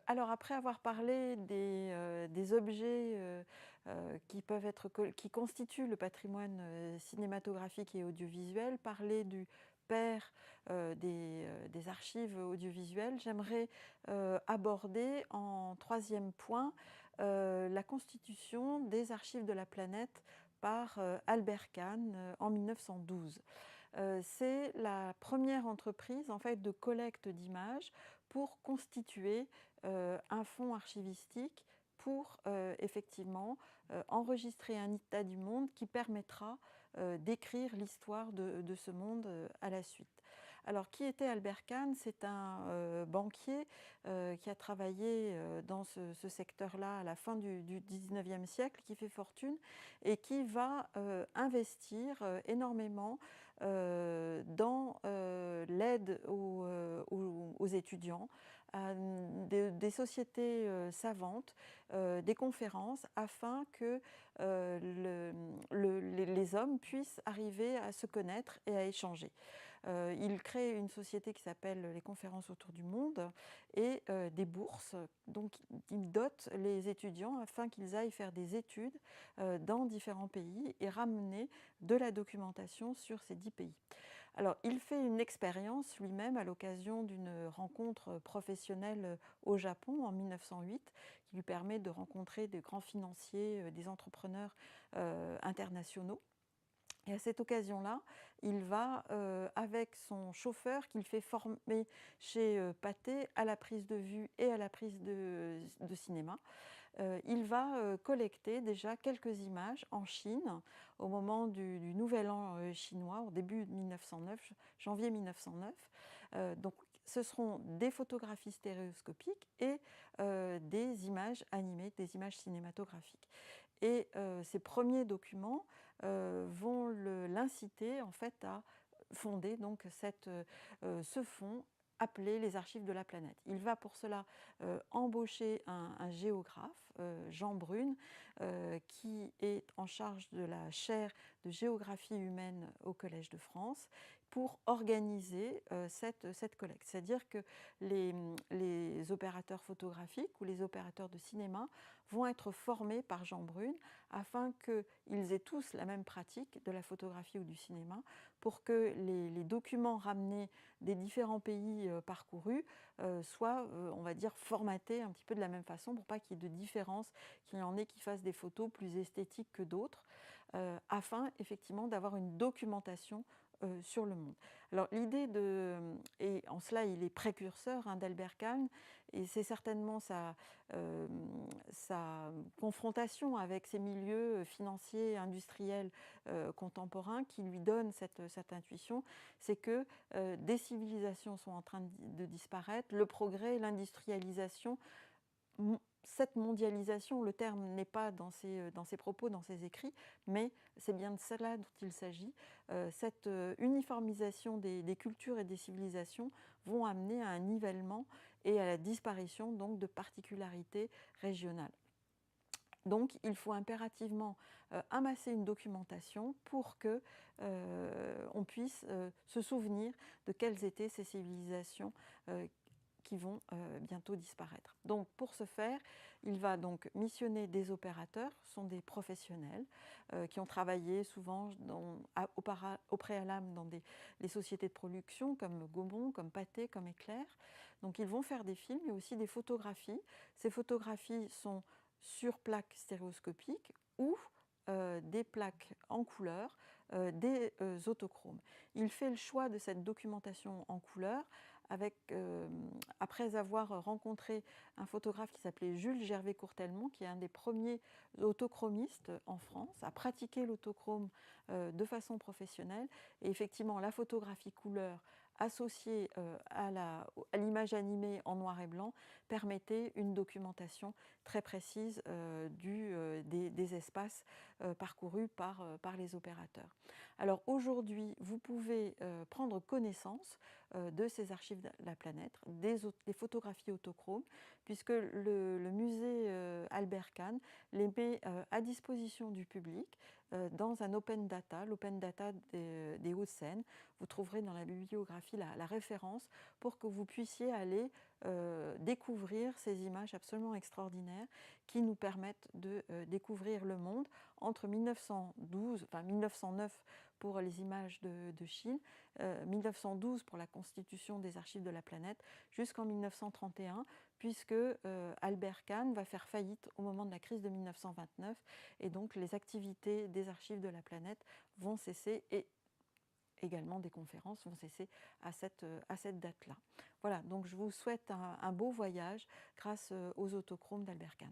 Alors après avoir parlé des objets qui constituent le patrimoine cinématographique et audiovisuel, parler du père des archives audiovisuelles, j'aimerais aborder en troisième point la constitution des archives de la planète par Albert Kahn en 1912. C'est la première entreprise en fait de collecte d'images pour constituer un fonds archivistique pour effectivement enregistrer un état du monde qui permettra d'écrire l'histoire de ce monde à la suite. Alors, qui était Albert Kahn? C'est un banquier qui a travaillé dans ce secteur-là à la fin du 19e siècle, qui fait fortune et qui va investir énormément dans l'aide aux étudiants, à des sociétés savantes, des conférences, afin que les hommes puissent arriver à se connaître et à échanger. Il crée une société qui s'appelle les conférences autour du monde et des bourses. Donc il dote les étudiants afin qu'ils aillent faire des études dans différents pays et ramener de la documentation sur ces 10 pays. Alors il fait une expérience lui-même à l'occasion d'une rencontre professionnelle au Japon en 1908 qui lui permet de rencontrer des grands financiers, des entrepreneurs internationaux. Et à cette occasion-là, il va, avec son chauffeur qu'il fait former chez Pathé à la prise de vue et à la prise de cinéma, il va collecter déjà quelques images en Chine au moment du Nouvel An chinois, au début de 1909, janvier 1909. Donc ce seront des photographies stéréoscopiques et des images animées, des images cinématographiques. Et ces premiers documents vont l'inciter en fait à fonder donc ce fonds appelé les Archives de la planète. Il va pour cela embaucher un géographe, Jean Brune, qui est en charge de la chaire de géographie humaine au Collège de France, pour organiser cette collecte. C'est-à-dire que les opérateurs photographiques ou les opérateurs de cinéma vont être formés par Jean Brune afin qu'ils aient tous la même pratique de la photographie ou du cinéma, pour que les documents ramenés des différents pays parcourus soient, on va dire, formatés un petit peu de la même façon, pour pas qu'il y ait de différence, qu'il y en ait qui fassent des photos plus esthétiques que d'autres, afin effectivement d'avoir une documentation sur le monde. Alors l'idée et en cela il est précurseur d'Albert Kahn, et c'est certainement sa confrontation avec ces milieux financiers, industriels contemporains qui lui donne cette intuition, c'est que des civilisations sont en train de disparaître, le progrès, l'industrialisation, cette mondialisation, le terme n'est pas dans ses propos, dans ses écrits, mais c'est bien de cela dont il s'agit. Cette uniformisation des cultures et des civilisations vont amener à un nivellement et à la disparition donc de particularités régionales. Donc il faut impérativement amasser une documentation pour que on puisse se souvenir de quelles étaient ces civilisations qui vont bientôt disparaître. Donc pour ce faire, il va donc missionner des opérateurs, ce sont des professionnels qui ont travaillé souvent au préalable dans les sociétés de production comme Gaumont, comme Pathé, comme Éclair. Donc ils vont faire des films et aussi des photographies. Ces photographies sont sur plaques stéréoscopiques ou des plaques en couleur, des autochromes. Il fait le choix de cette documentation en couleur après avoir rencontré un photographe qui s'appelait Jules Gervais-Courtelmont, qui est un des premiers autochromistes en France, à pratiquer l'autochrome de façon professionnelle. Et effectivement, la photographie couleur associée à l'image animée en noir et blanc permettait une documentation très précise des espaces parcourus par les opérateurs. Alors aujourd'hui, vous pouvez prendre connaissance de ces archives de la planète, des photographies autochromes, puisque le musée Albert Kahn les met à disposition du public dans un open data, l'open data des Hauts-de-Seine. Vous trouverez dans la bibliographie la référence pour que vous puissiez aller découvrir ces images absolument extraordinaires qui nous permettent de découvrir le monde entre 1912, enfin 1909 pour les images de Chine, 1912 pour la constitution des archives de la planète, jusqu'en 1931, puisque Albert Kahn va faire faillite au moment de la crise de 1929, et donc les activités des archives de la planète vont cesser, et également des conférences vont cesser à cette date-là. Voilà, donc je vous souhaite un beau voyage grâce aux autochromes d'Albert Kahn.